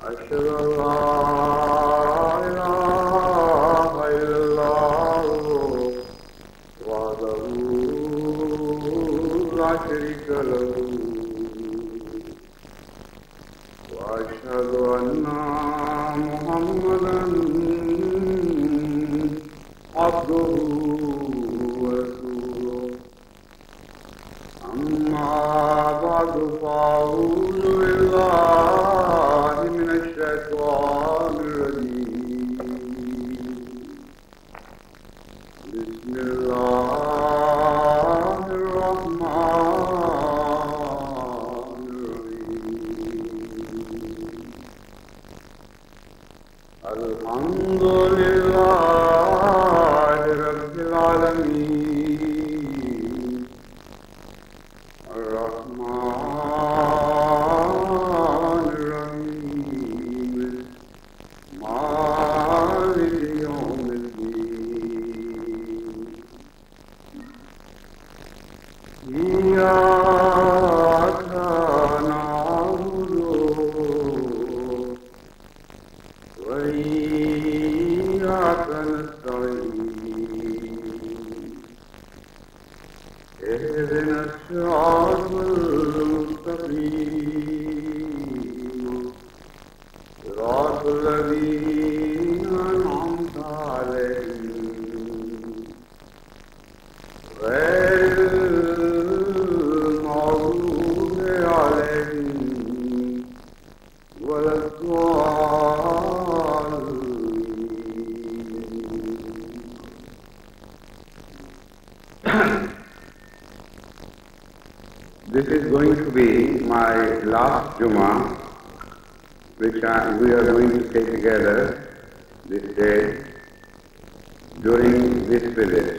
أشهد أن لا إله إلا الله وحده لا شريك له وأشهد أن محمدا عبده ورسوله أما بعد فأعوذ بالله من الشيطان الرجيم بسم الله الرحمن الرحيم الحمد لله رب العالمين الرحمن الرحيم مالك يوم الدين إياك نعبد وإياك نستعين اهدنا الصراط المستقيم صراط الذين أنعمت عليهم غير المغضوب عليهم ولا الضالين. This is going to be my last Jummah, which we are going to stay together this day during this visit.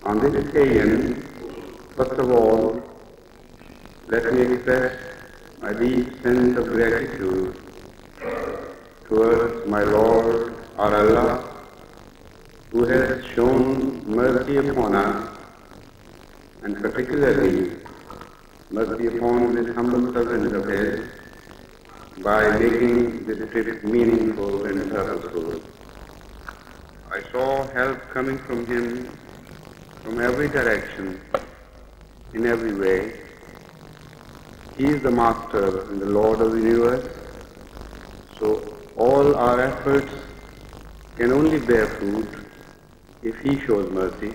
On this occasion, first of all, let me express my deep sense of gratitude towards my Lord, our Allah, who has shown mercy upon us, and particularly mercy upon this humble servant of his by making this trip meaningful and purposeful. I saw help coming from him from every direction, in every way. He is the Master and the Lord of the universe, so all our efforts can only bear fruit if he shows mercy.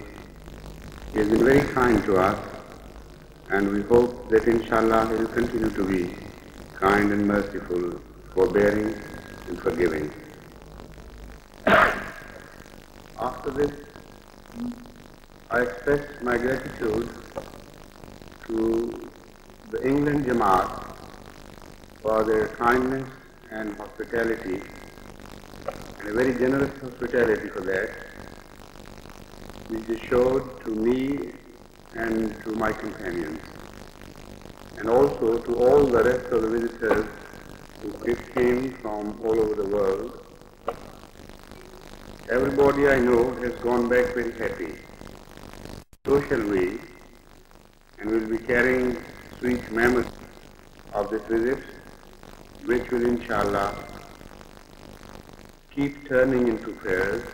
He has been very kind to us, and we hope that inshallah he will continue to be kind and merciful, forbearing and forgiving. After this, I express my gratitude to the England Jamaat for their kindness and hospitality, and a very generous hospitality for that, which is showed to me and to my companions, and also to all the rest of the visitors who came from all over the world. Everybody I know has gone back very happy. So shall we, and we'll be carrying sweet memories of this visit, which will inshallah keep turning into prayers,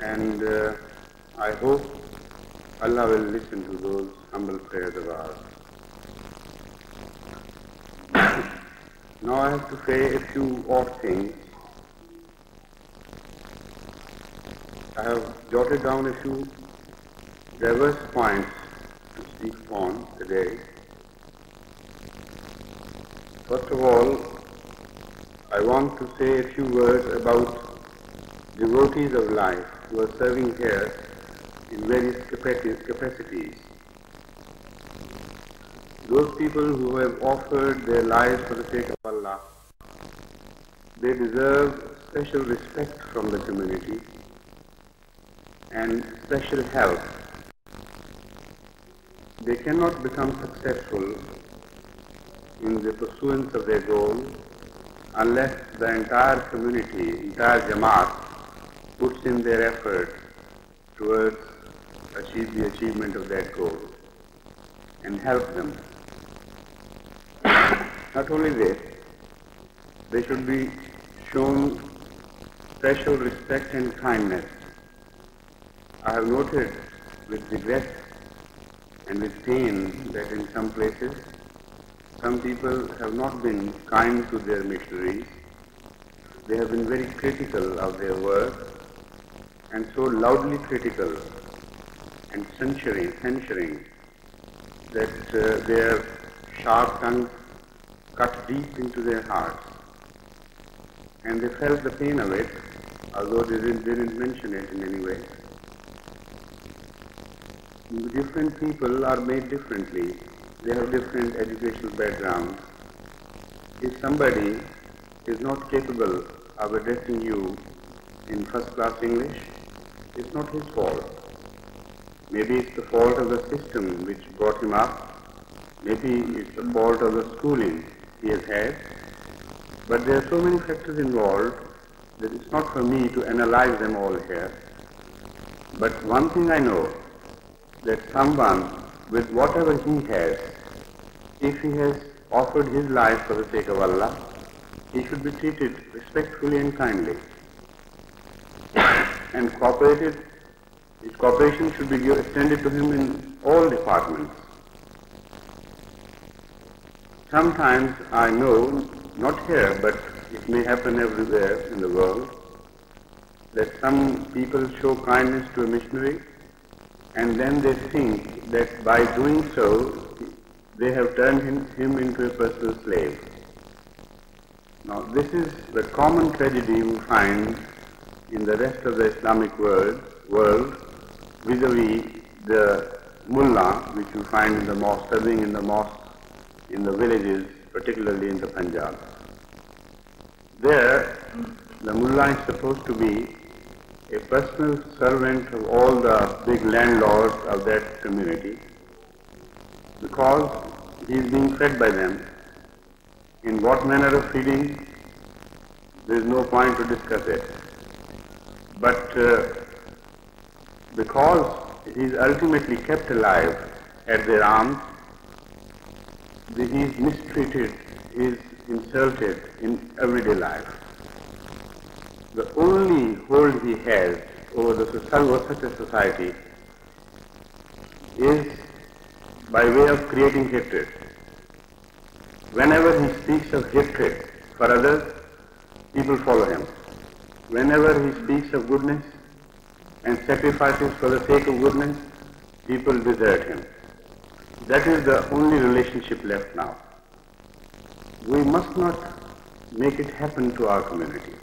and I hope Allah will listen to those humble prayers of ours. Now I have to say a few odd things. I have jotted down a few diverse points to speak upon today. First of all, I want to say a few words about devotees of life who are serving here in various capacities. Those people who have offered their lives for the sake of Allah, they deserve special respect from the community and special help. They cannot become successful in the pursuance of their goal unless the entire community, entire Jamaat, puts in their effort towards the achievement of that goal and help them. Not only this, they should be shown special respect and kindness. I have noted with regret and with pain that in some places, some people have not been kind to their missionaries. They have been very critical of their work, and so loudly critical and censuring that their sharp tongues cut deep into their hearts. And they felt the pain of it, although they didn't mention it in any way. Different people are made differently. They have different educational backgrounds. If somebody is not capable of addressing you in first-class English, it's not his fault. Maybe it's the fault of the system which brought him up. Maybe it's the fault of the schooling he has had. But there are so many factors involved that it's not for me to analyze them all here. But one thing I know, that someone with whatever he has, if he has offered his life for the sake of Allah, he should be treated respectfully and kindly. And his cooperation should be extended to him in all departments. Sometimes I know, not here, but it may happen everywhere in the world, that some people show kindness to a missionary and then they think that by doing so, they have turned him into a personal slave. Now, this is the common tragedy we find in the rest of the Islamic world vis-a-vis the mullah, which you find in the mosque, serving in the mosques, in the villages, particularly in the Punjab. There, the mullah is supposed to be a personal servant of all the big landlords of that community, because he is being fed by them. In what manner of feeding, there is no point to discuss it. But because he is ultimately kept alive at their arms, he is mistreated, he is insulted in everyday life. The only hold he has over such a society is by way of creating hatred. Whenever he speaks of hatred for others, people follow him. Whenever he speaks of goodness and sacrifices for the sake of goodness, people desert him. That is the only relationship left now. We must not make it happen to our community.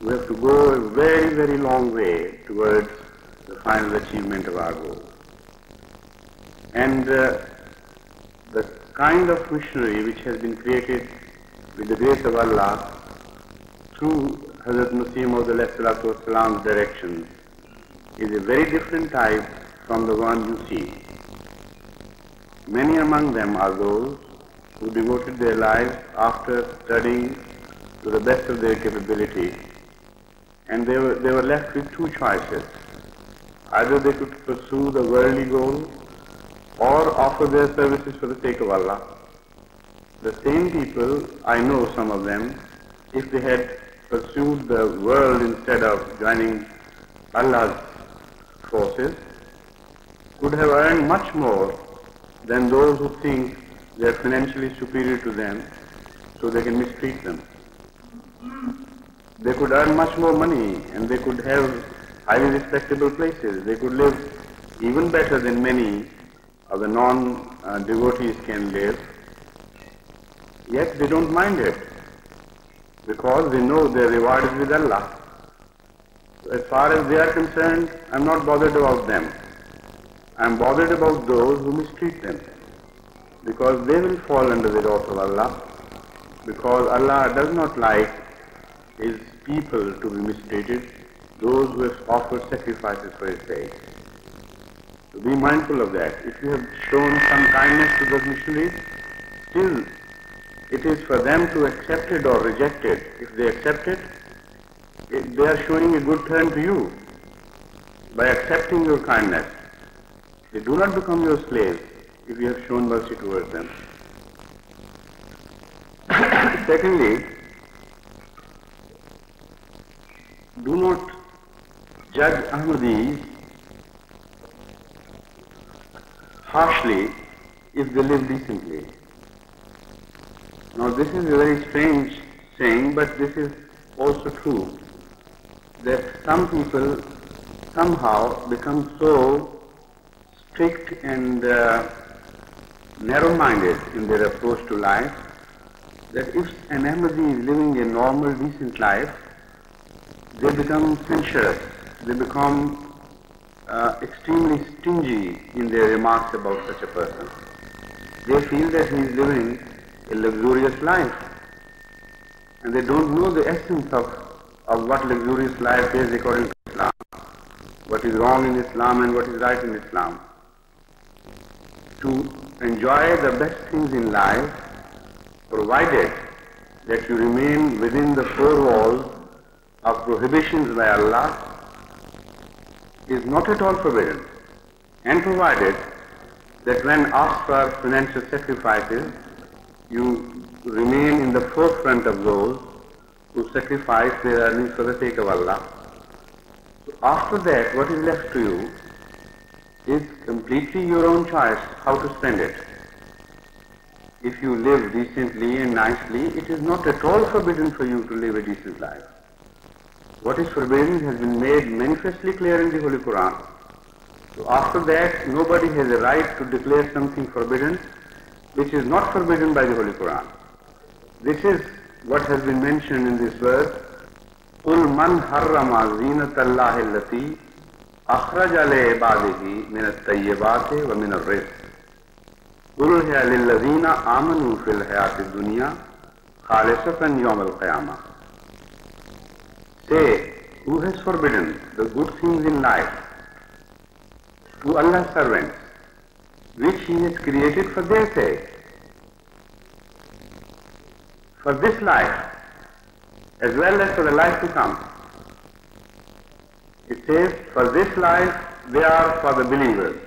We have to go a very, very long way towards the final achievement of our goal. And the kind of missionary which has been created with the grace of Allah through Hazrat Masih Maud direction is a very different type from the one you see. Many among them are those who devoted their lives after studying to the best of their capability, and they were left with two choices. Either they could pursue the worldly goal or offer their services for the sake of Allah. The same people, I know some of them, if they had pursued the world instead of joining Allah's forces, could have earned much more than those who think they are financially superior to them, so they can mistreat them. They could earn much more money and they could have highly respectable places. They could live even better than many of the non-devotees can live. Yet they don't mind it, because they know their reward is with Allah. So as far as they are concerned, I'm not bothered about them. I'm bothered about those who mistreat them, because they will fall under the wrath of Allah, because Allah does not like His people to be mistreated, those who have offered sacrifices for His sake. So be mindful of that. If you have shown some kindness to those missionaries, still it is for them to accept it or reject it. If they accept it, they are showing a good turn to you by accepting your kindness. They do not become your slaves if you have shown mercy towards them. Secondly, do not judge Ahmadis harshly if they live decently. Now this is a very strange saying, but this is also true, that some people somehow become so strict and narrow-minded in their approach to life that if an Ahmadi is living a normal, decent life, they become censorious, they become extremely stingy in their remarks about such a person. They feel that he is living a luxurious life, and they don't know the essence of what luxurious life is according to Islam, what is wrong in Islam and what is right in Islam. To enjoy the best things in life, provided that you remain within the four walls of prohibitions by Allah, is not at all forbidden, and provided that when asked for financial sacrifices, you remain in the forefront of those who sacrifice their earnings for the sake of Allah. So after that, what is left to you is completely your own choice how to spend it. If you live decently and nicely, it is not at all forbidden for you to live a decent life. What is forbidden has been made manifestly clear in the Holy Quran. So after that, nobody has a right to declare something forbidden which is not forbidden by the Holy Quran. This is what has been mentioned in this verse. قُلْ مَنْ حَرَّمَ زِينَةَ اللَّهِ الَّتِي أَخْرَجَ لِعِبَادِهِ مِنَ الطَّيِّبَاتِ وَمِنَ الرِّزْقِ قُلْ هِيَ لِلَّذِينَ آمَنُوا فِي الْحَيَاةِ الدُّنْيَا خَالِصَةً يَوْمَ الْقِيَامَةِ. Say, who has forbidden the good things in life to Allah's servants, which He has created for their sake, for this life, as well as for the life to come. It says, for this life they are for the believers,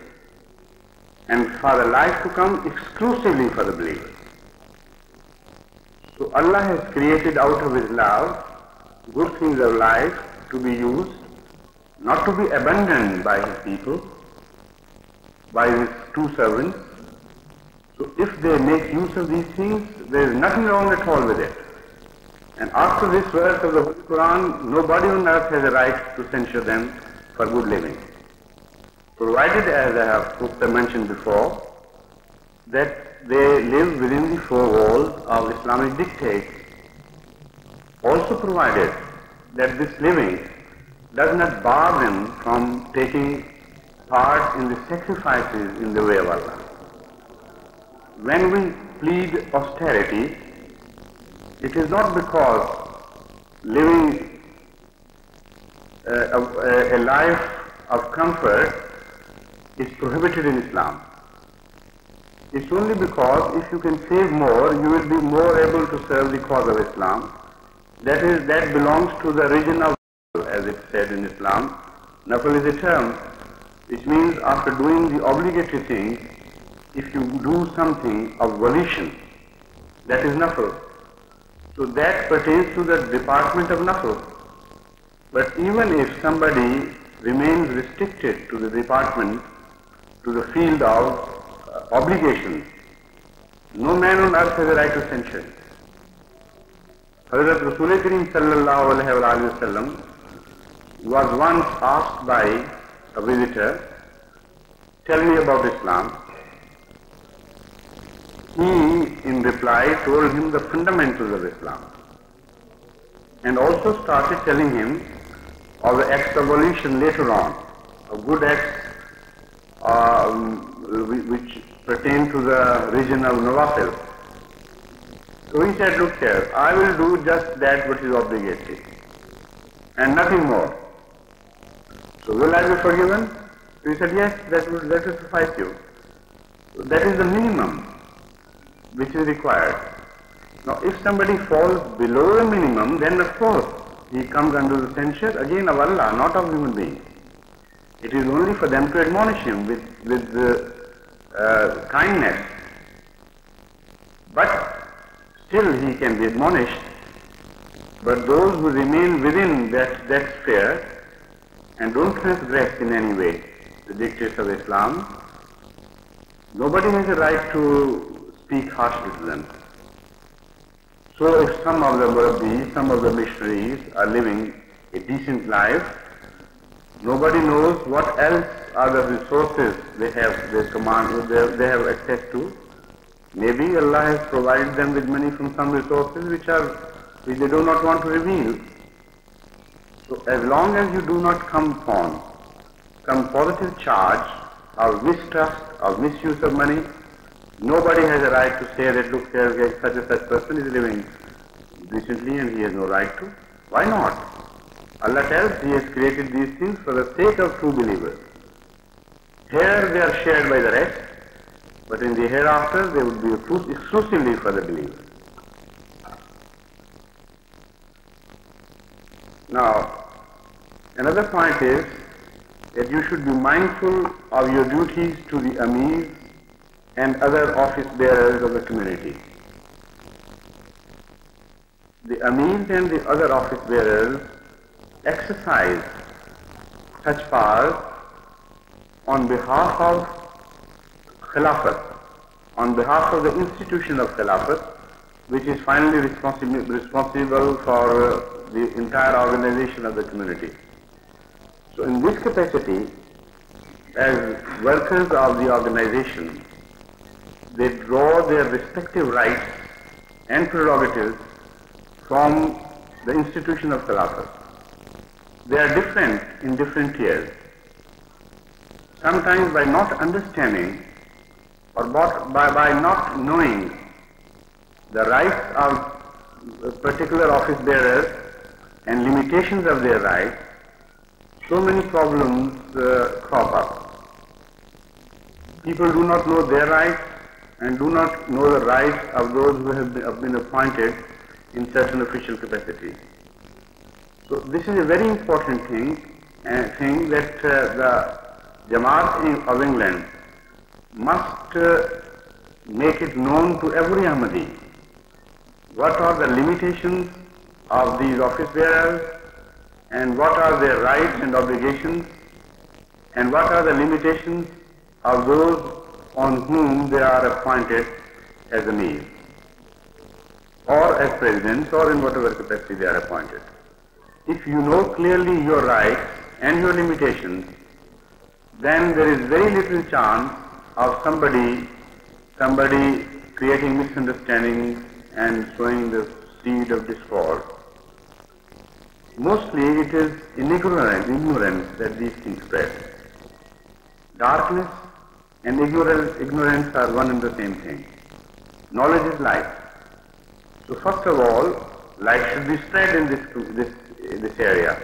and for the life to come exclusively for the believers. So Allah has created out of His love good things of life to be used, not to be abandoned by His people, by His true servants. So if they make use of these things, there is nothing wrong at all with it. And after this verse of the Holy Quran, nobody on earth has a right to censure them for good living, provided, as I have mentioned before, that they live within the four walls of Islamic dictates, also provided that this living does not bar them from taking part in the sacrifices in the way of Allah. When we plead austerity, it is not because living a life of comfort is prohibited in Islam. It's only because if you can save more, you will be more able to serve the cause of Islam. That belongs to the region of, as it said in Islam. Nafal is a term which means after doing the obligatory things, if you do something of volition, that is nafal. So that pertains to the department of nafal. But even if somebody remains restricted to the department, to the field of obligations, no man on earth has a right to censure it. Hazrat Rasul Kareem sallallahu alayhi wa sallam was once asked by a visitor, tell me about Islam. He, in reply, told him the fundamentals of Islam and also started telling him of the acts of volition later on, of good acts which pertain to the region of Nawafil. So he said, look here, I will do just that which is obligatory and nothing more. So will I be forgiven? So he said, yes, that will suffice you. So that is the minimum which is required. Now if somebody falls below the minimum, then of course he comes under the censure again of Allah, not of human beings. It is only for them to admonish him with kindness. But still he can be admonished, but those who remain within that sphere and don't transgress in any way the dictates of Islam, nobody has a right to speak harshly to them. So if some of the Murabbis, some of the missionaries are living a decent life, nobody knows what else are the resources they have, they have access to. Maybe Allah has provided them with money from some resources which they do not want to reveal. So as long as you do not come upon some positive charge of mistrust, of misuse of money, nobody has a right to say that, look, here such and such person is living decently and he has no right to. Why not? Allah tells He has created these things for the sake of true believers. Here they are shared by the rest, but in the hereafter they would be exclusively for the believers. Now, another point is that you should be mindful of your duties to the Amir and other office bearers of the community. The Amirs and the other office bearers exercise such powers on behalf of Khilafat, on behalf of the institution of Khilafat, which is finally responsible for the entire organization of the community. So in this capacity, as workers of the organization, they draw their respective rights and prerogatives from the institution of Khilafat. They are different in different tiers. Sometimes by not understanding or by not knowing the rights of particular office bearers and limitations of their rights, so many problems crop up. People do not know their rights and do not know the rights of those who have been appointed in certain official capacities. So this is a very important thing that the Jamaat of England must make it known to every Ahmadi. What are the limitations of these office bearers, and what are their rights and obligations, and what are the limitations of those on whom they are appointed as Amir, or as presidents, or in whatever capacity they are appointed. If you know clearly your rights and your limitations, then there is very little chance of somebody creating misunderstandings and sowing the seed of discord. Mostly it is in ignorance that these things spread. Darkness and ignorance are one and the same thing. Knowledge is light. So first of all, light should be spread in this area.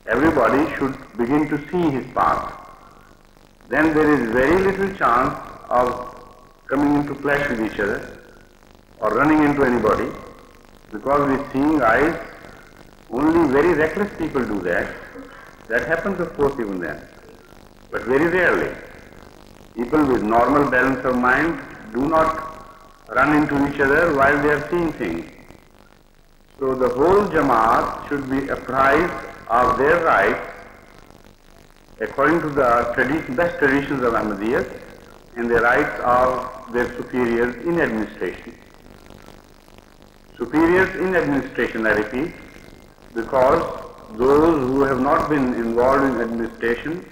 Everybody should begin to see his path. Then there is very little chance of coming into clash with each other or running into anybody, because with seeing eyes, only very reckless people do that. That happens, of course, even then, but very rarely. People with normal balance of mind do not run into each other while they are seeing things. So the whole Jamaat should be apprised of their rights according to the best traditions of Ahmadiyyah and the rights of their superiors in administration. Superiors in administration, I repeat, because those who have not been involved in administration,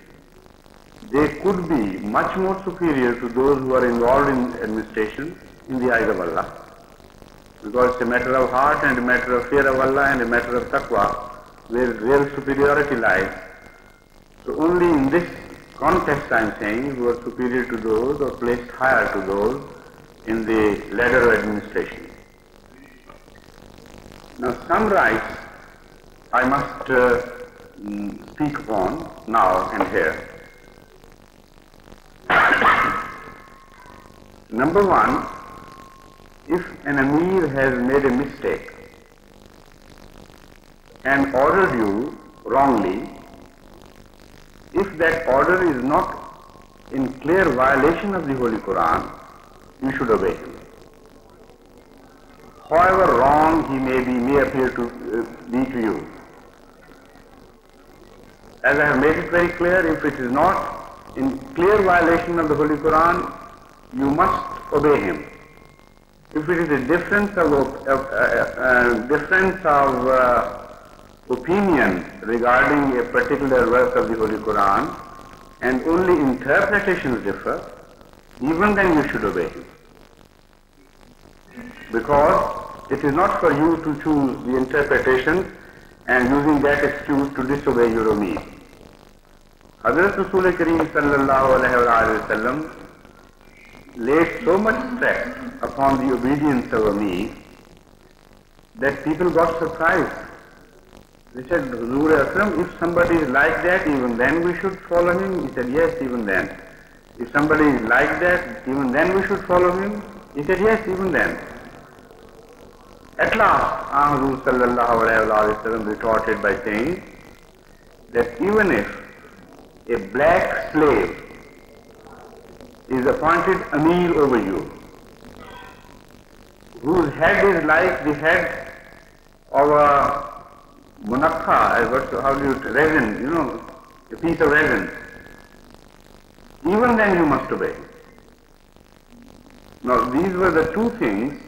they could be much more superior to those who are involved in administration in the eyes of Allah. Because it's a matter of heart and a matter of fear of Allah and a matter of taqwa, where real superiority lies. So only in this context I am saying who are superior to those or placed higher to those in the ladder of administration. Now some rights I must speak upon now and here. Number one, if an Amir has made a mistake and ordered you wrongly, if that order is not in clear violation of the Holy Quran, you should obey him. however wrong he may appear to be to you. As I have made it very clear, if it is not in clear violation of the Holy Quran, you must obey him. If it is a difference of opinion regarding a particular verse of the Holy Quran, and only interpretations differ, even then you should obey him. Because it is not for you to choose the interpretation and using that excuse to disobey your Amir. Hazrat Rasul Kareem sallallahu alayhi wa sallam laid so much stress upon the obedience of Amir that people got surprised. They said, Huzur Akram, if somebody is like that, even then we should follow him? He said, yes, even then. If somebody is like that, even then we should follow him? He said, yes, even then. At last, Huzur sallallahu alayhi wa sallam retorted by saying that even if a black slave is appointed Amir over you, whose head is like the head of a munakha, how do you, resin, a piece of resin, even then you must obey. Now these were the two things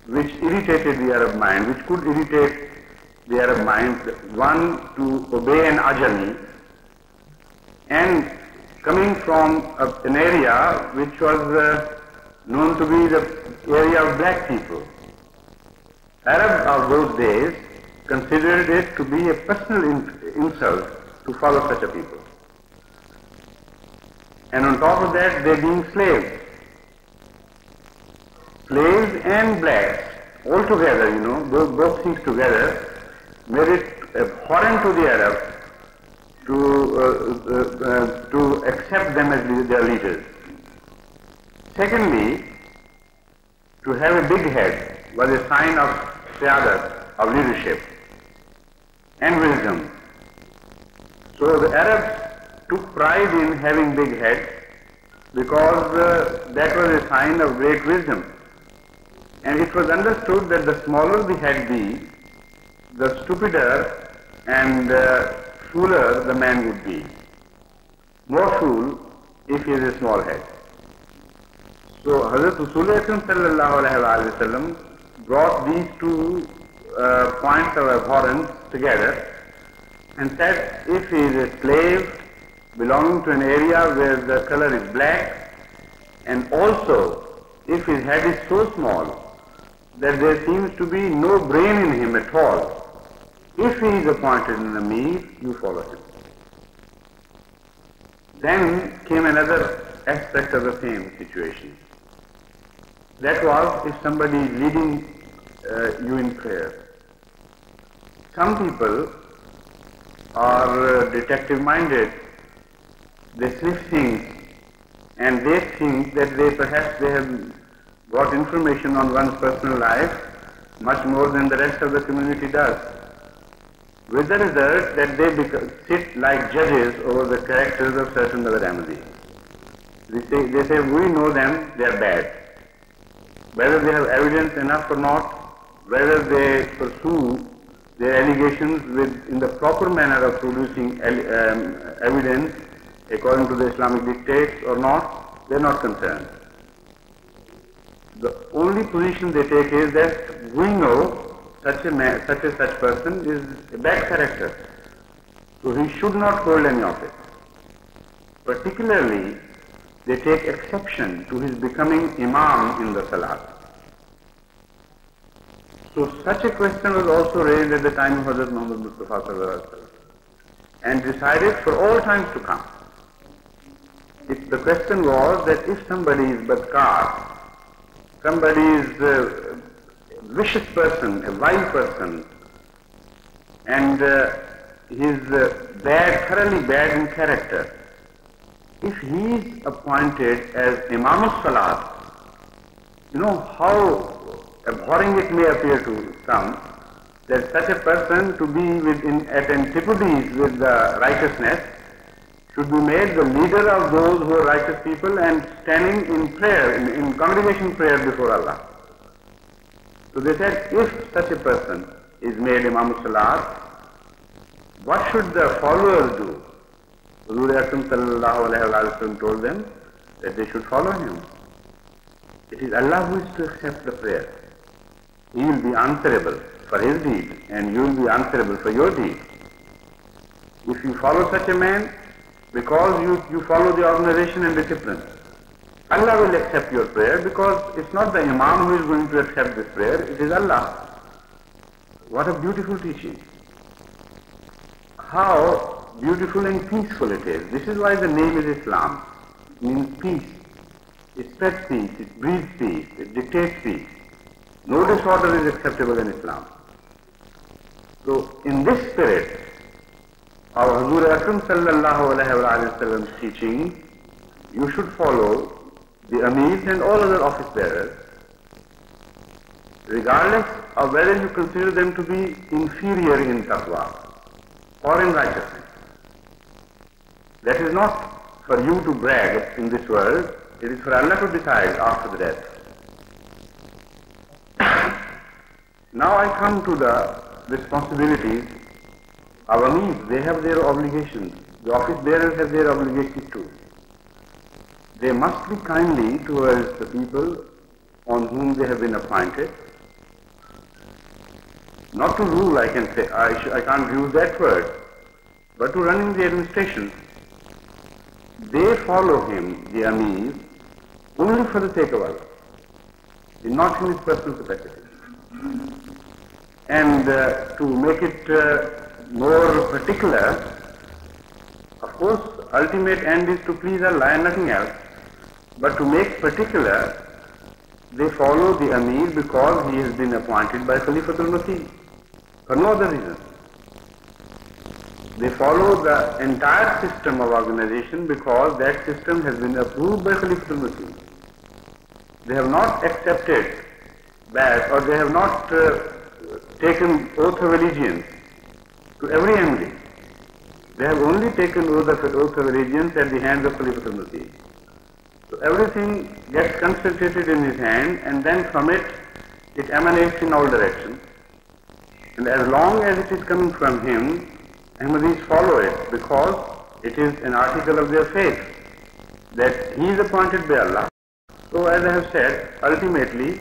which irritated the Arab mind, which could irritate the Arab mind. One, to obey an ajami, and coming from an area which was known to be the area of black people. Arabs of those days considered it to be a personal insult to follow such a people. And on top of that, they being slaves. Slaves and blacks, all together, both things together, made it abhorrent to the Arabs to accept them as their leaders. Secondly, to have a big head was a sign of qiyadat, of leadership and wisdom. So the Arabs took pride in having big heads because that was a sign of great wisdom. And it was understood that the smaller the head be, the stupider and fooler the man would be. More fool if he has a small head. So Hazrat Rasul Akram sallallahu alayhi wa sallam brought these two points of abhorrence together and said, if he is a slave belonging to an area where the color is black, and also if his head is so small that there seems to be no brain in him at all, if he is appointed an Amir, you follow him. Then came another aspect of the same situation. That was if somebody is leading you in prayer. Some people are detective-minded. They sniff things and they think that perhaps they have got information on one's personal life much more than the rest of the community does. With the result that they sit like judges over the characters of certain other Ahmadis. They say, we know them, they are bad. Whether they have evidence enough or not, whether they pursue their allegations in the proper manner of producing evidence according to the Islamic dictates or not, they are not concerned. The only position they take is that we know such person is a bad character, so he should not hold any office. Particularly, they take exception to his becoming imam in the salat. So such a question was also raised at the time of Hazrat Muhammad Mustafa sallallahu alaihi wasallam and decided for all times to come. The question was that if somebody is badkar, somebody is a vicious person, a vile person, and he is bad, thoroughly bad in character, if he is appointed as Imam al-Salat, how abhorring it may appear to some, that such a person to be at antipodes with the righteousness should be made the leader of those who are righteous people and standing in prayer, in congregation prayer before Allah. So they said, if such a person is made Imam Salat, what should the followers do? Huzur Akram sallallahu alayhi wa sallam told them that they should follow him. It is Allah who is to accept the prayer. He will be answerable for his deed and you will be answerable for your deed. If you follow such a man, because you follow the organization and discipline, Allah will accept your prayer, because it's not the Imam who is going to accept this prayer, it is Allah. What a beautiful teaching. How beautiful and peaceful it is. This is why the name is Islam. It means peace. It spreads peace, it breeds peace, it dictates peace. No disorder is acceptable in Islam. So in this spirit, our Huzur Akram sallallahu alayhi wa sallam's teaching, you should follow the Amirs and all other office bearers, regardless of whether you consider them to be inferior in taqwa or in righteousness. That is not for you to brag in this world, it is for Allah to decide after the death. Now I come to the responsibilities of Amirs. They have their obligations. The office bearers have their obligations too. They must be kindly towards the people on whom they have been appointed. Not to rule, I can say, I can't use that word, but to run in the administration. They follow him, the Amir, only for the sake of Allah, not in his personal capacity. And to make it more particular, of course, ultimate end is to please Allah and nothing else. But to make particular, they follow the Amir because he has been appointed by Khalifatul Masih, for no other reason. They follow the entire system of organization because that system has been approved by Khalifatul Masih. They have not accepted that, or they have not taken oath of allegiance to every MD. They have only taken oath of allegiance at the hands of Khalifatul Masih. So everything gets concentrated in his hand, and then from it emanates in all directions. And as long as it is coming from him, Ahmadis follow it because it is an article of their faith that he is appointed by Allah. So as I have said, ultimately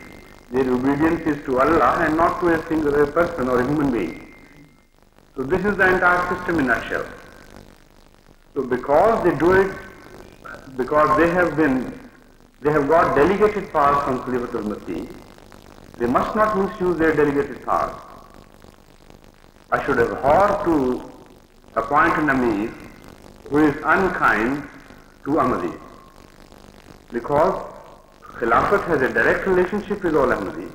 their obedience is to Allah and not to a single person or a human being. So this is the entire system in a nutshell. So because they do it, because they have got delegated powers from Khalifatul Masih, they must not misuse their delegated powers. I should abhor to appoint an Amir who is unkind to Ahmadis, because Khilafat has a direct relationship with all Ahmadis.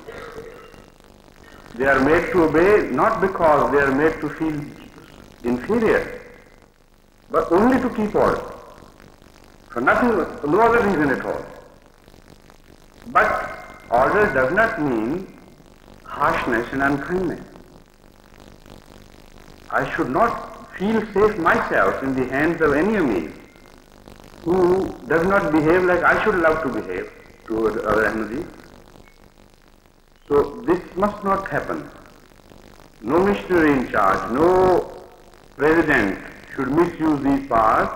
They are made to obey not because they are made to feel inferior, but only to keep order. For nothing, no other reason at all. But order does not mean harshness and unkindness. I should not feel safe myself in the hands of any Amir who does not behave like I should love to behave toward other Ahmadis. So this must not happen. No missionary in charge, no president should misuse these powers,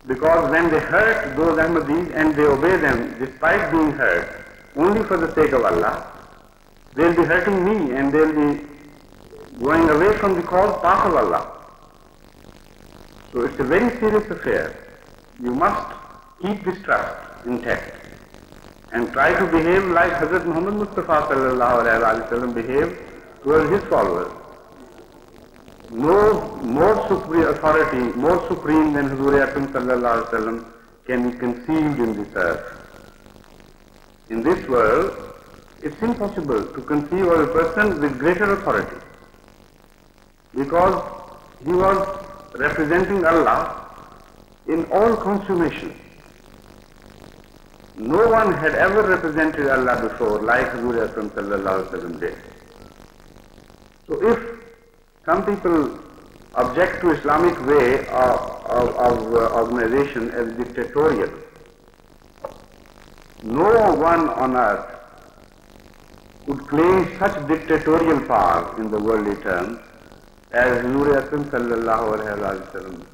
because when they hurt those Ahmadis and they obey them despite being hurt only for the sake of Allah, they'll be hurting me and they'll be going away from the cause path of Allah. So it's a very serious affair. You must keep this trust intact and try to behave like Hazrat Muhammad Mustafa sallallahu alayhi wa sallam behaved towards his followers. No more supreme authority, more supreme than Huzur Akram sallallahu alayhi wa sallam can be conceived in this earth. In this world, it's impossible to conceive of a person with greater authority, because he was representing Allah in all consummation. No one had ever represented Allah before like Huzur Akram sallallahu alayhi wa sallam did. So if some people object to Islamic way of organization as dictatorial, no one on earth would claim such dictatorial power in the worldly terms as Nur Akram sallallahu alaihi wasallam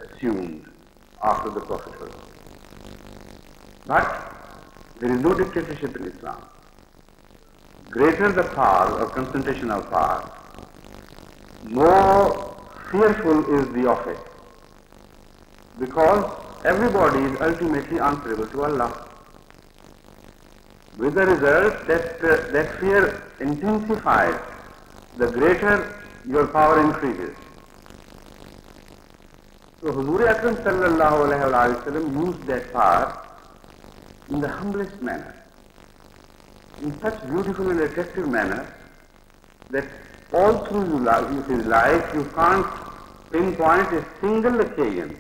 assumed after the prophethood. But there is no dictatorship in Islam. Greater the power or concentration of power, more fearful is the office, because everybody is ultimately answerable to Allah. With the result that fear intensifies, the greater your power increases. So Huzur Akram sallallahu alaihi wasallam used that power in the humblest manner, in such beautiful and attractive manner that all through his life you can't pinpoint a single occasion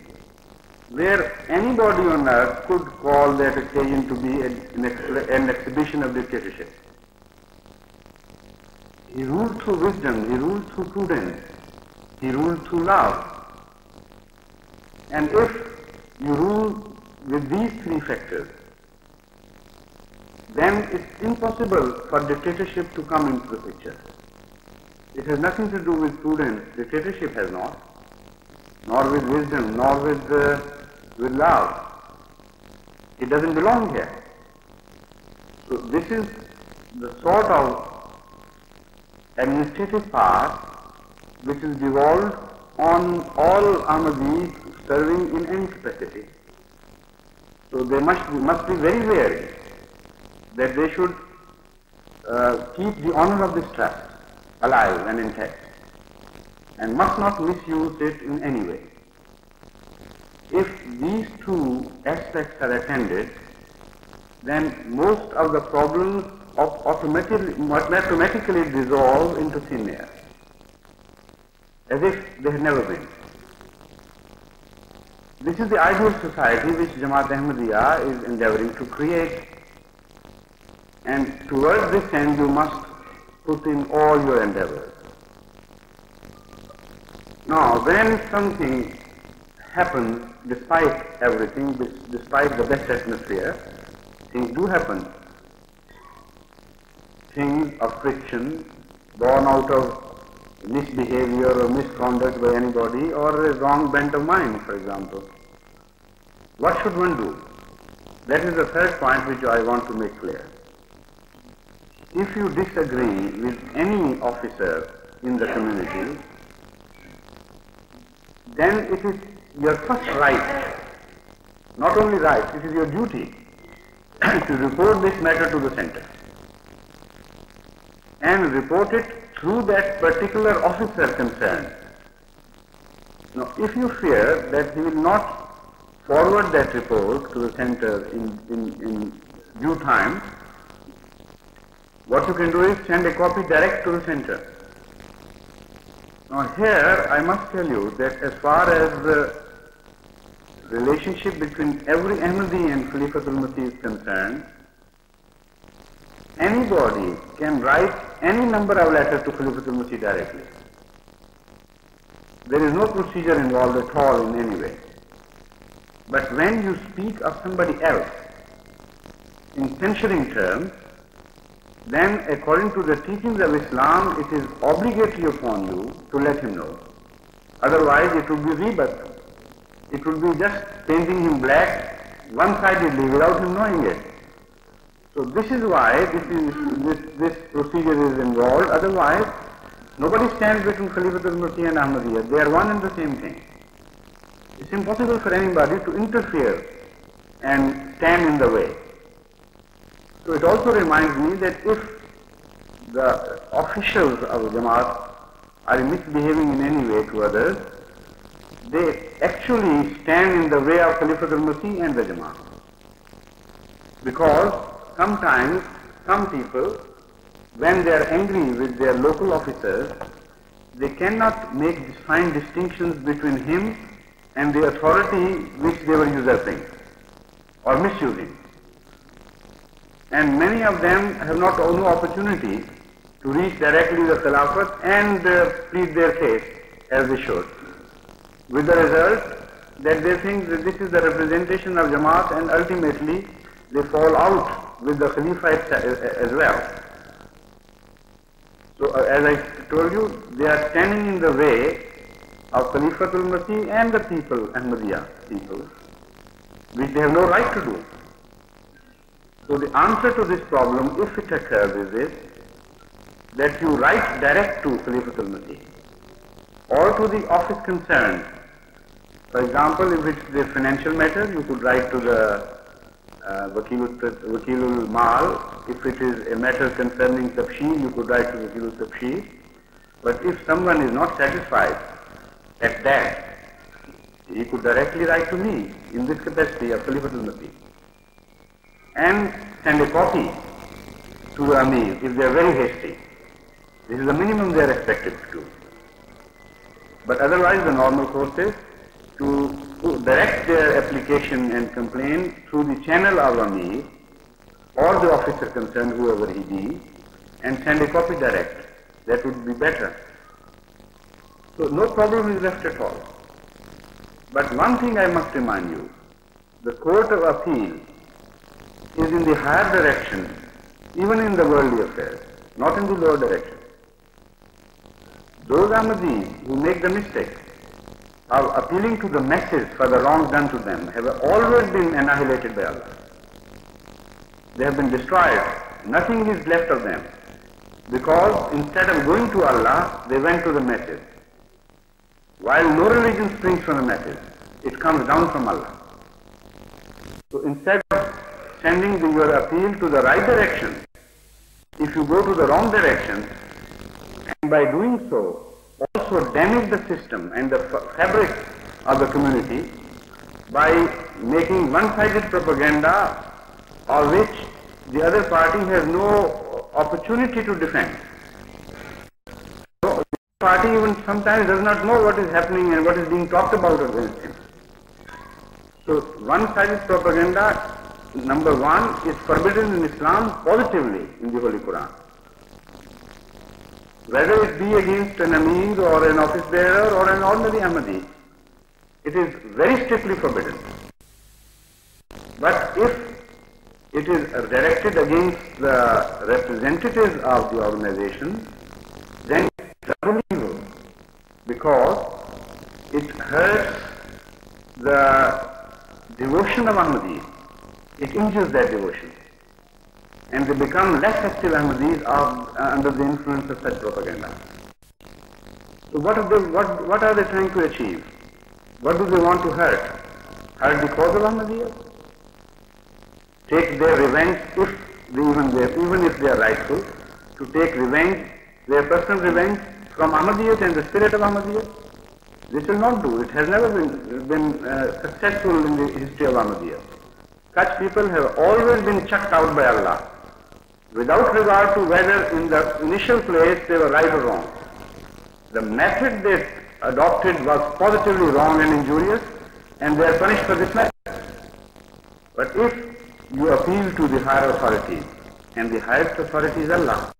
where anybody on earth could call that occasion to be an exhibition of dictatorship. He ruled through wisdom, he ruled through prudence, he ruled through love. And if you rule with these three factors, then it's impossible for dictatorship to come into the picture. It has nothing to do with prudence, dictatorship has not, nor with wisdom, nor with love. It doesn't belong here. So this is the sort of administrative power which is devolved on all Ahmadis serving in any capacity. So they must be very wary that they should keep the honor of this trust alive and intact, and must not misuse it in any way. If these two aspects are attended, then most of the problems mathematically dissolve into thin air, as if they had never been. This is the ideal society which Jamaat Ahmadiya is endeavoring to create, and towards this end you must put in all your endeavors. Now, when something happens despite everything, despite the best atmosphere, things do happen. Things of friction born out of misbehavior or misconduct by anybody, or a wrong bent of mind, for example. What should one do? That is the third point which I want to make clear. If you disagree with any officer in the community, then it is your first right, not only right, it is your duty to report this matter to the center and report it through that particular officer concerned. Now, if you fear that he will not forward that report to the center in due time, what you can do is send a copy direct to the center. Now here I must tell you that as far as the relationship between every Ahmadi and Khalifatul Masih is concerned, anybody can write any number of letters to Khalifatul Masih directly. There is no procedure involved at all in any way. But when you speak of somebody else in censuring terms, then according to the teachings of Islam, it is obligatory upon you to let him know. Otherwise it would be rebirth. It would be just painting him black one-sidedly without him knowing it. So this is why this procedure is involved. Otherwise, nobody stands between Khalifatul Masih and Ahmadiyya. They are one and the same thing. It's impossible for anybody to interfere and stand in the way. So it also reminds me that if the officials of the Jamaat are misbehaving in any way to others, they actually stand in the way of Khalifatul Masih and the Jamaat. Because sometimes some people, when they are angry with their local officers, they cannot make fine distinctions between him and the authority which they were usurping or misusing. And many of them have no opportunity to reach directly the Khilafat and plead their case as they should. With the result that they think that this is the representation of Jamaat, and ultimately they fall out with the Khalifa as well. So as I told you, they are standing in the way of Khalifatul Masih and the people, Ahmadiya people, which they have no right to do. So the answer to this problem, if it occurs, is this, that you write direct to Khalifatul Masih or to the office concerned. For example, if it's a financial matter, you could write to the Wakilul Mal. If it is a matter concerning Tabshir, you could write to Wakilul Tabshir. But if someone is not satisfied at that, he could directly write to me in this capacity of Khalifatul Masih and send a copy to the Amir if they are very hasty. This is the minimum they are expected to do. But otherwise the normal course is to direct their application and complaint through the channel of Amir or the officer concerned, whoever he be, and send a copy direct. That would be better. So no problem is left at all. But one thing I must remind you, the Court of Appeal is in the higher direction, even in the worldly affairs, not in the lower direction. Those Ahmadis who make the mistake of appealing to the masses for the wrongs done to them have always been annihilated by Allah. They have been destroyed. Nothing is left of them. Because instead of going to Allah, they went to the masses. While no religion springs from the masses, it comes down from Allah. So instead of sending your appeal to the right direction, if you go to the wrong direction, and by doing so, also damage the system and the fabric of the community by making one-sided propaganda of which the other party has no opportunity to defend. So the party even sometimes does not know what is happening and what is being talked about against him. So one-sided propaganda, number one, is forbidden in Islam positively in the Holy Quran. Whether it be against an Amir or an office bearer or an ordinary Ahmadi, it is very strictly forbidden. But if it is directed against the representatives of the organization, then it's doubly evil, because it hurts the devotion of Ahmadis. It injures their devotion. And they become less active Ahmadis under the influence of such propaganda. So what are they trying to achieve? What do they want to hurt? Hurt the cause of Ahmadiyya? Take their revenge, even if they are rightful, to take revenge, their personal revenge from Ahmadiyya and the spirit of Ahmadiyya? This will not do. It has never been successful in the history of Ahmadiyya. Such people have always been chucked out by Allah, without regard to whether in the initial place they were right or wrong. The method they adopted was positively wrong and injurious, and they are punished for this method. But if you appeal to the higher authority, and the highest authority is Allah,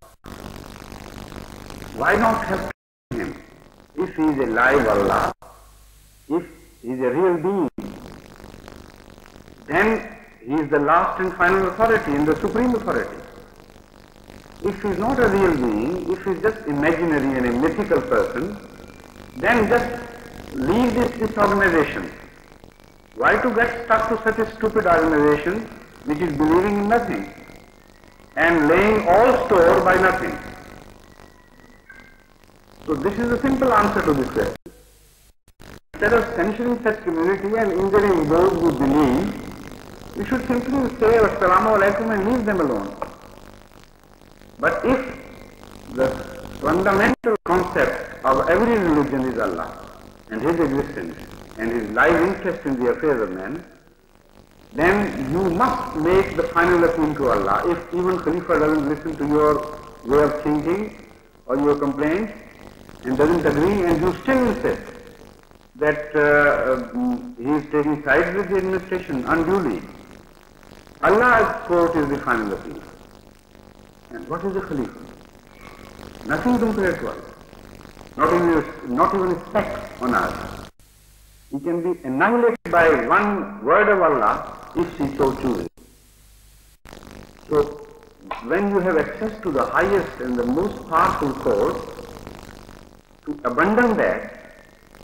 why not help him? If he is a live Allah, if he is a real being, then he is the last and final authority and the supreme authority. If he is not a real being, if he is just imaginary and a mythical person, then just leave this organization. Why to get stuck to such a stupid organization which is believing in nothing and laying all store by nothing? So this is a simple answer to this question. Instead of censuring such community and injuring those who believe, we should simply say Assalamu alaikum and leave them alone. But if the fundamental concept of every religion is Allah and His existence and His live interest in the affairs of men, then you must make the final appeal to Allah. If even Khalifa doesn't listen to your way of thinking or your complaint and doesn't agree, and you still insist that he is taking sides with the administration unduly, Allah's court is the final appeal. And what is the Khalifa? Nothing compared to Allah. Not even a speck on earth. He can be annihilated by one word of Allah if he so chooses. So when you have access to the highest and the most powerful source, to abandon that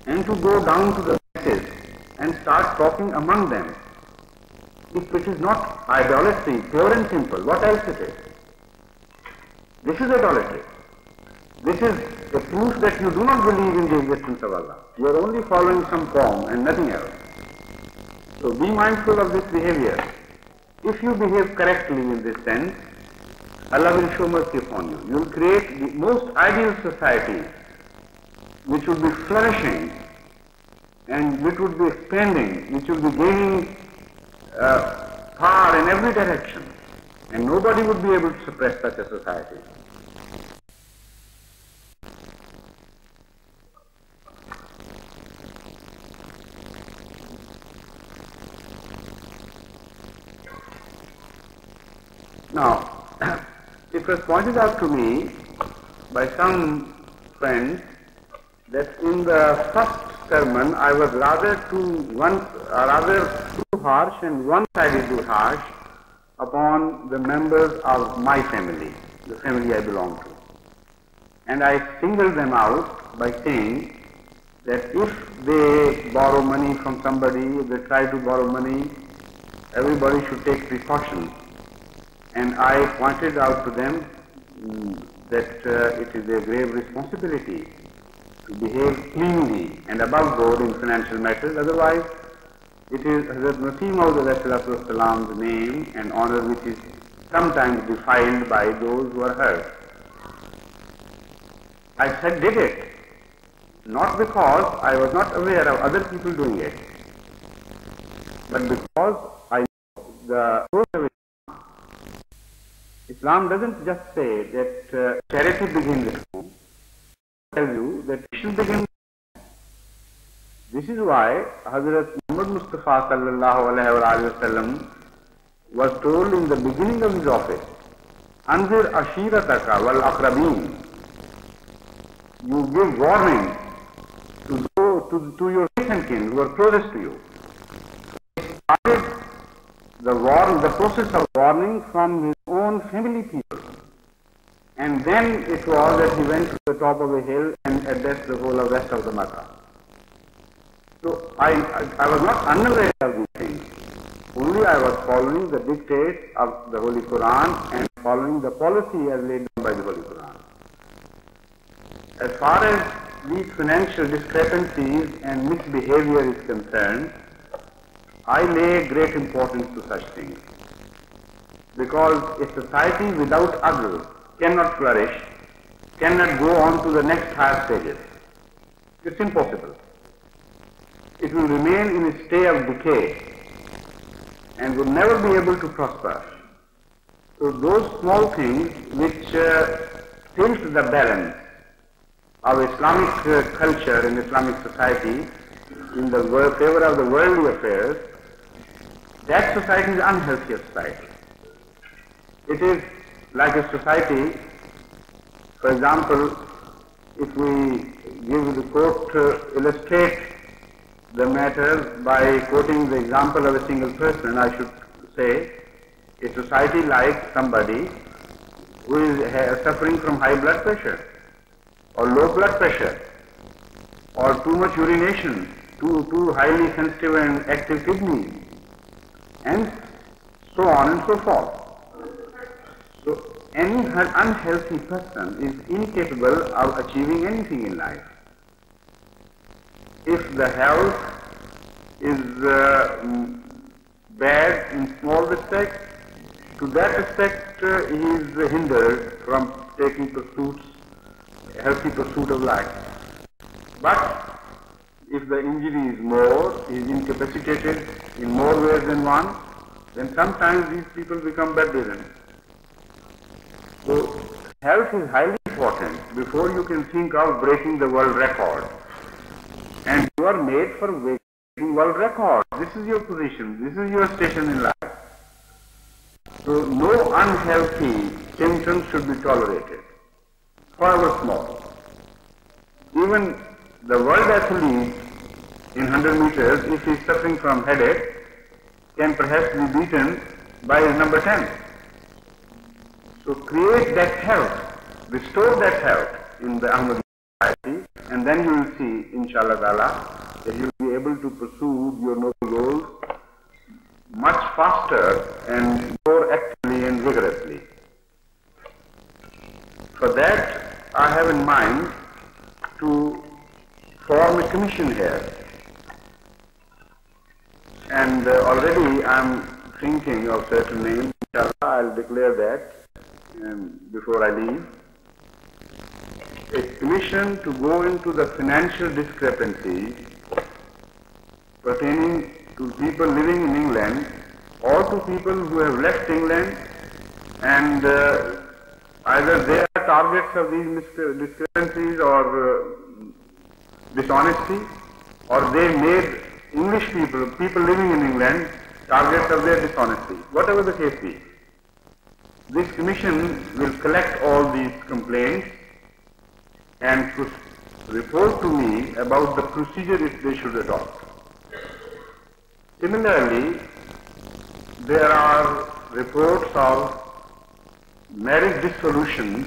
and to go down to the masses and start talking among them. If it is not idolatry, pure and simple, what else it is? This is idolatry. This is a proof that you do not believe in the existence of Allah. You are only following some form and nothing else. So be mindful of this behavior. If you behave correctly in this sense, Allah will show mercy upon you. You will create the most ideal society which would be flourishing and which would be expanding, which would be gaining power in every direction. And nobody would be able to suppress such a society. Now, it was pointed out to me by some friends that in the first sermon I was rather too harsh and one-sidedly harsh upon the members of my family, the family I belong to. And I singled them out by saying that if they borrow money from somebody, if they try to borrow money, everybody should take precautions. And I pointed out to them that it is a grave responsibility to behave cleanly and above board in financial matters. Otherwise, it is Hazrat Masih Maud name and honor which is sometimes defiled by those who are hurt. I said did it, not because I was not aware of other people doing it, but because I know the source of Islam doesn't just say that charity begins at home. It tells you that it should begin. This is why Hazrat Muhammad Mustafa sallallahu alayhi wa sallam was told in the beginning of his office, Anzir ashirataka wal aqrabin. You give warning to your kin who are closest to you. He started the process of warning from his own family people. And then it was that he went to the top of a hill and addressed the whole of rest of the Makkah. So I was not unaware of these things. Only I was following the dictates of the Holy Quran and following the policy as laid down by the Holy Quran. As far as these financial discrepancies and misbehavior is concerned, I lay great importance to such things. Because a society without adl cannot flourish, cannot go on to the next higher stages. It's impossible. It will remain in a state of decay and will never be able to prosper. So those small things which tilt the balance of Islamic culture and Islamic society in the favor of the worldly affairs, that society is an unhealthy society. It is like a society, for example, if we give the quote to illustrate the matter by quoting the example of a single person, I should say a society like somebody who is suffering from high blood pressure or low blood pressure or too much urination, too highly sensitive and active kidneys, and so on and so forth. So any unhealthy person is incapable of achieving anything in life. If the health is bad in small respects, to that respect he is hindered from taking healthy pursuit of life. But if the injury is more, he is incapacitated in more ways than one, then sometimes these people become bedridden. So health is highly important before you can think of breaking the world record. And you are made for breaking world record. This is your position. This is your station in life. So no unhealthy symptoms should be tolerated, however small. Even the world athlete in 100 meters, if he is suffering from headache, can perhaps be beaten by his number 10. So create that health, restore that health in the Ahmadiyya society, and then you will see, inshallah ta'ala, that you will be able to pursue your noble goals much faster and more actively and vigorously. For that, I have in mind to form a commission here. And already I am thinking of certain names. Inshallah, I'll declare that before I leave. A commission to go into the financial discrepancies pertaining to people living in England or to people who have left England and either they are targets of these discrepancies or dishonesty, or they made English people living in England, targets of their dishonesty. Whatever the case be, this commission will collect all these complaints and report to me about the procedure which they should adopt. Similarly, there are reports of marriage dissolution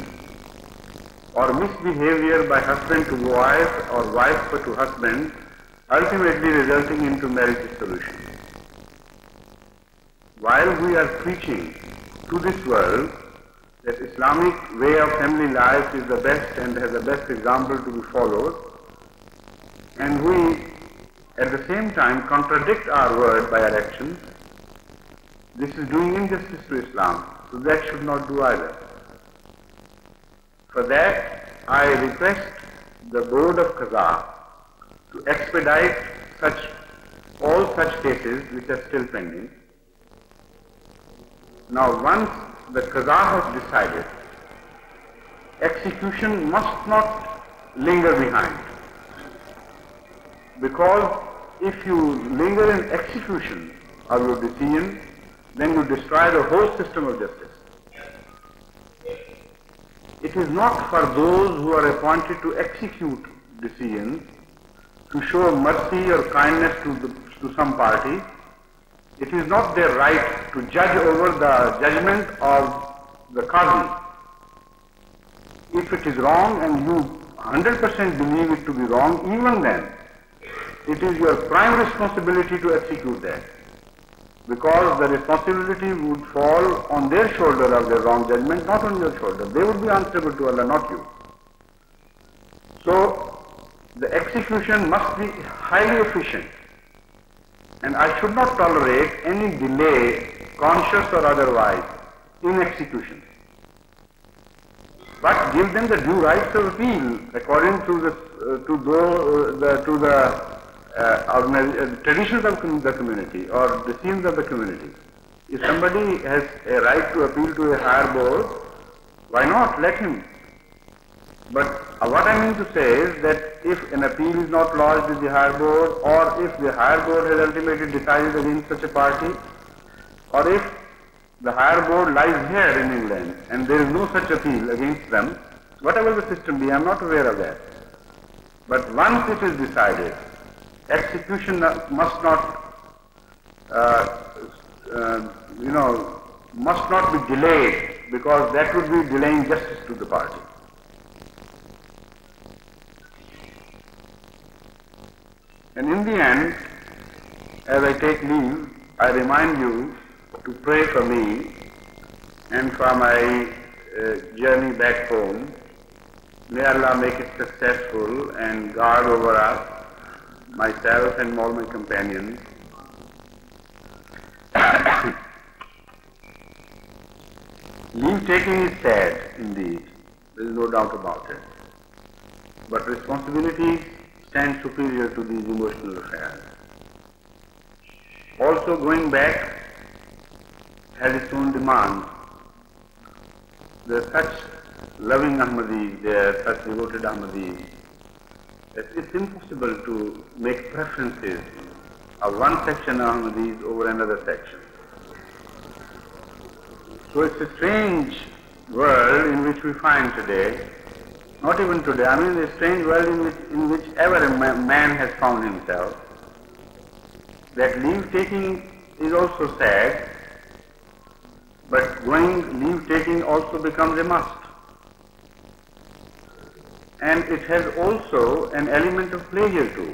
or misbehavior by husband to wife or wife to husband, ultimately resulting into marriage dissolution. While we are preaching to this world that Islamic way of family life is the best and has the best example to be followed, and we at the same time contradict our word by our actions, this is doing injustice to Islam. So that should not do either. For that, I request the Board of Qaza to expedite all such cases which are still pending. Now, once the Qaza has decided, execution must not linger behind. Because if you linger in execution of your decision, then you destroy the whole system of justice. It is not for those who are appointed to execute decisions to show mercy or kindness to some party. It is not their right to judge over the judgment of the Qadi. If it is wrong and you 100% believe it to be wrong, even then, it is your prime responsibility to execute that. Because the responsibility would fall on their shoulder of their wrong judgment, not on your shoulder. They would be answerable to Allah, not you. So, the execution must be highly efficient. And I should not tolerate any delay, conscious or otherwise, in execution. But give them the due rights of appeal according to the traditions of the community or decisions of the community. If somebody has a right to appeal to a higher board, why not? Let him. But what I mean to say is that if an appeal is not lodged with the higher board, or if the higher board has ultimately decided against such a party, or if the higher board lies here in England and there is no such appeal against them, whatever the system be, I am not aware of that. But once it is decided, execution must not, must not be delayed, because that would be delaying justice to the party. And in the end, as I take leave, I remind you to pray for me and for my journey back home. May Allah make it successful and guard over us, myself and all my companions. Leave taking is sad indeed, there is no doubt about it. But responsibility stands superior to these emotional affairs. Also, going back has its own demands. There are such loving Ahmadis, there are such devoted Ahmadis, that it's impossible to make preferences of one section of Ahmadis over another section. So it's a strange world in which we find today, not even today, I mean a strange world in which ever a man has found himself, that leave taking is also sad, but leave-taking also becomes a must. And it has also an element of pleasure too,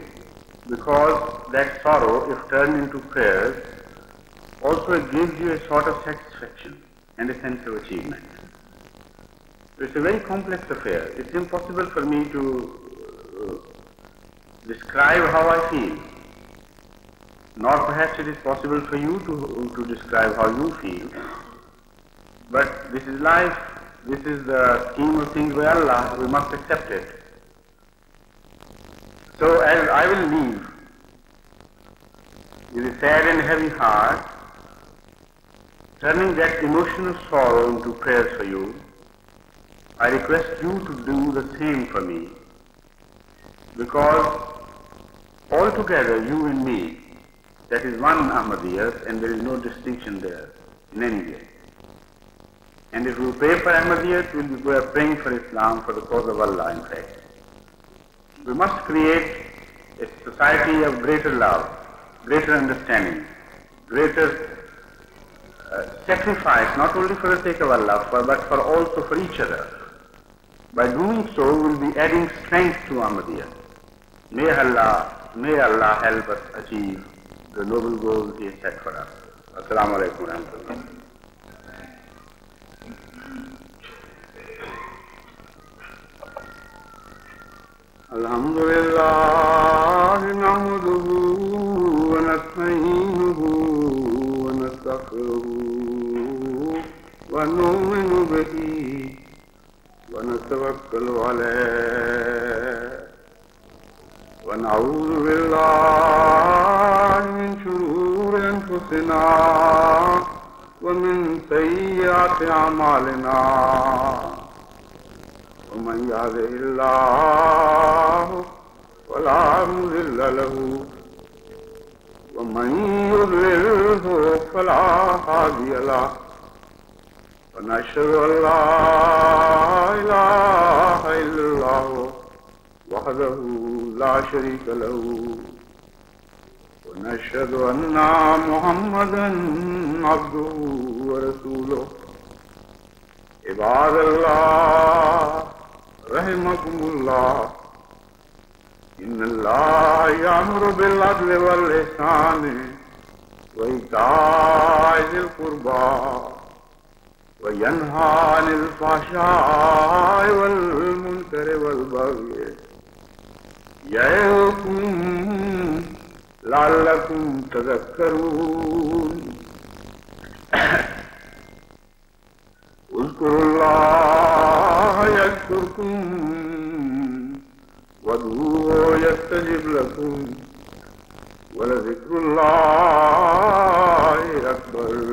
because that sorrow, if turned into prayers, also gives you a sort of satisfaction and a sense of achievement. So it's a very complex affair. It's impossible for me to describe how I feel, nor perhaps it is possible for you to describe how you feel. But this is life, this is the scheme of things by Allah, we must accept it. So as I will leave with a sad and heavy heart, turning that emotion of sorrow into prayers for you, I request you to do the same for me, because altogether you and me, that is one Ahmadiyyah, and there is no distinction there in any way. And if we pray for Ahmadiyyah, we are praying for Islam, for the cause of Allah, in fact. We must create a society of greater love, greater understanding, greater sacrifice, not only for the sake of Allah, but for also for each other. By doing so, we will be adding strength to Ahmadiyyah. May Allah help us achieve the noble goals He has set for us. Assalamu alaikum wa rahmatullah. Alhamdulillah, nahmaduhu wa nasta'inuhu wa nastaghfiruhu wa nu'minu bihi wa natawakkalu alayhi wa na'udhu billahi min shururi anfusina wa min sayyiati a'malina. ومن يهده الله فلا مضل له ومن يضلله فلا هادي له ونشهد أن لا إله إلا الله وحده لا شريك له ونشهد أن محمدا عبده ورسوله. عباد الله رحمكم الله، إن الله يأمر بالعدل والإحسان وإيتاء ذي القربى وينهى عن الفحشاء والمنكر والبغي يعظكم لعلكم تذكرون. اذكروا الله يذكركم وادعوه يستجب لكم ولذكر الله أكبر.